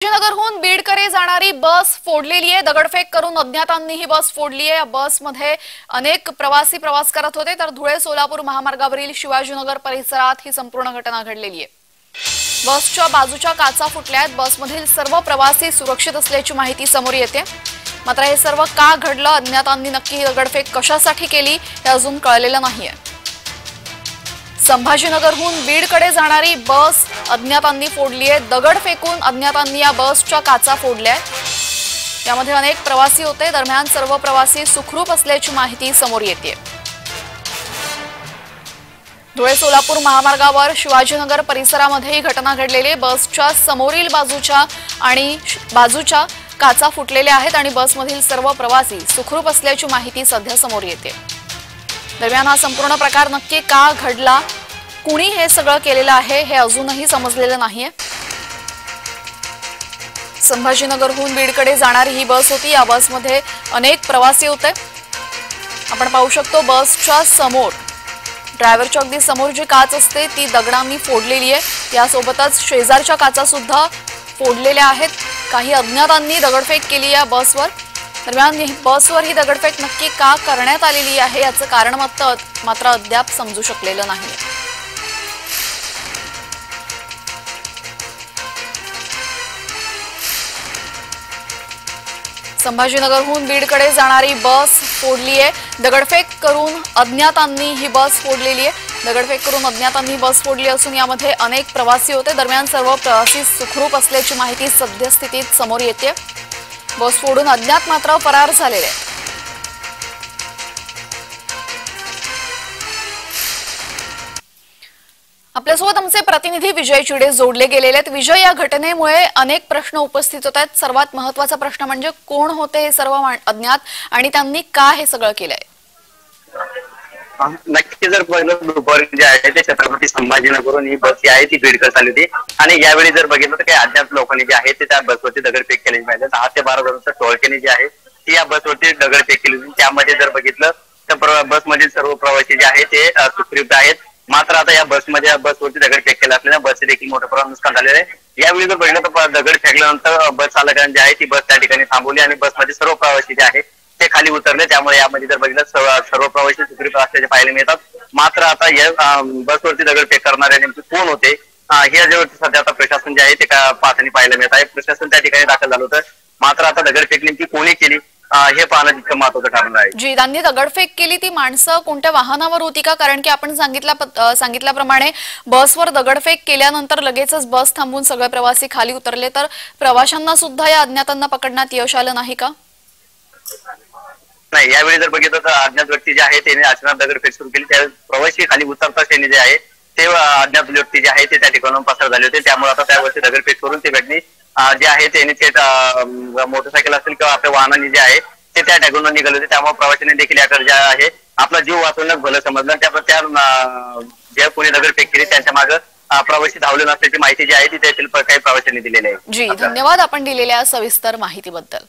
नगरहून बीडकडे जाणारी बस फोडलेली आहे। दगडफेक करून अज्ञातांनी ही बस फोडली आहे। या बसमध्ये अनेक प्रवासी प्रवास करत होते, तर धुळे सोलापूर महामार्गावरील शिवाजीनगर परिसरात ही संपूर्ण घटना घडलेली आहे। बसच्या बाजूच्या काचा फुटल्या आहेत। बसमधील सर्व प्रवासी सुरक्षित असल्याची माहिती समोर येते। मात्र हे सर्व का घडलं, अज्ञातांनी नक्की ही दगडफेक कशासाठी केली हे अजून कळलेलं नाहीये। संभाजीनगरहून बीडकडे जाणारी बस अज्ञातांनी फोडली आहे। दगड फेकून अज्ञातांनी या बसच्या काचा फोडल्या। यामध्ये अनेक प्रवासी होते। दरम्यान सर्व प्रवासी सुखरूप असल्याची माहिती समोर येते। धुळे सोलापूर महामार्गावर शिवाजीनगर परिसरामध्ये ही घटना घडलेली। बसच्या समोरील बाजूच्या काचा फुटलेल्या आहेत आणि बसमधील सर्व प्रवासी सुखरूप असल्याची माहिती सध्या समोर येते। दरम्यान हा संपूर्ण प्रकार नक्की का घडला, कुणी हे सगळं केलेलं आहे हे अजूनही समजलेलं नाहीये। संभाजीनगरहून बीडकडे जाणारी ही बस होती। या बसमध्ये अनेक प्रवासी होते। आपण पाहू शकतो बसच्या समोर, ड्रायव्हरच्या अगदी समोर जी काच असते ती दगडांनी फोडलेली आहे। यासोबतच शेजारच्या काचा सुद्धा फोडलेल्या आहेत। काही अज्ञातांनी दगडफेक केली या बसवर। दरम्यान बसवर ही दगडफेक नक्की का करण्यात आलेली आहे याचं कारण मात्र अद्याप समजू शकलेलं नाही। संभाजीनगरहून बीडकडे जाणारी बस फोडली आहे। दगडफेक करून अज्ञातांनी ही बस फोडलेली आहे। दगडफेक करून अज्ञातांनी बस फोडली असून यामध्ये अनेक प्रवासी होते। दरम्यान सर्व प्रवासी सुखरूप असल्याची माहिती सद्यस्थितीत समोर येते। बस फोडून अज्ञात मात्र फरार झालेले आहेत। आपल्यासोबत आमचे प्रतिनिधी विजय चिडे जोडले गेलेले आहेत। विजय, या घटनेमुळे अनेक प्रश्न उपस्थित होत आहेत। सर्वात महत्त्वाचा प्रश्न म्हणजे कोण होते हे सर्व अज्ञात आणि त्यांनी का हे सगळं केलंय? नक्की जर पहिलं दुपारी जे आहे ते छत्रपती संभाजीनगरहून ही बस जी आहे ती बीडकडे चालली होती आणि यावेळी जर बघितलं तर काही अज्ञात लोकांनी जे आहे ते त्या बसवरती दगडफेक केली पाहिजे। 10 ते 12 जणांच्या टोळक्याने जे आहे ती या बसवरती दगडफेक केली होती। त्यामध्ये जर बघितलं तर बसमधील सर्व प्रवासी जे आहे ते सुखरूप आहेत। मात्र आता या बसवरती दगडफेक केला असल्याने बसचे देखील मोठं प्रमाणात नुकसान झालेलं आहे। यावेळी जर बघितलं तर दगड फेकल्यानंतर बस चालकांनी जे आहे ती बस त्या ठिकाणी थांबवली आणि बसमध्ये सर्व प्रवासी जे आहे ते खाली उतरले। त्यामुळे यामध्ये जर बघितलं सर्व प्रवासी सुखरूप असल्याचे पाहायला मिळतात। मात्र आता या बसवरती दगडफेक करणारे नेमके कोण होते हे सध्या आता प्रशासन जे आहे ते पाहताना पाहायला मिळत आहे। प्रशासन त्या ठिकाणी दाखल झालं होतं। मात्र आता दगडफेक नेमकी कोणी केली हे पाहणं तितकं महत्त्वाचं ठरणार आहे। जी, त्यांनी दगडफेक केली ती माणसं कोणत्या वाहनावर होती का? कारण की आपण सांगितल्याप्रमाणे बसवर दगडफेक केल्यानंतर लगेचच बस थांबून सगळे प्रवासी खाली उतरले, तर प्रवाशांना सुद्धा या अज्ञातांना पकडण्यात यश आलं नाही का? नाही, यावेळी जर बघितलं तर अज्ञात व्यक्ती जे आहे त्याने अचानक दगडफेक सुरू केली। त्या प्रवासी खाली उतरता त्यांनी जे आहे ते अज्ञात व्यक्ती जे आहे ते त्या ठिकाणाहून पसार झाले होते। त्यामुळे आता त्यावरती दगडफेक करून ते व्यक्ती जे आहे त्यांनी थेट मोटरसायकल असेल किंवा आपल्या वाहनाने जे आहे ते त्या ठिकाणून निघाले होते। त्यामुळे प्रवाशांनी देखील याकडे जे आहे आपला जीव वाचवणं भलं समजलं। त्या ज्या कोणी दगडफेक केली त्यांच्या मागे प्रवासी धावले नसल्याची माहिती जी आहे ती त्यातील काही प्रवाशांनी दिलेली आहे। जी, धन्यवाद आपण दिलेल्या सविस्तर माहितीबद्दल।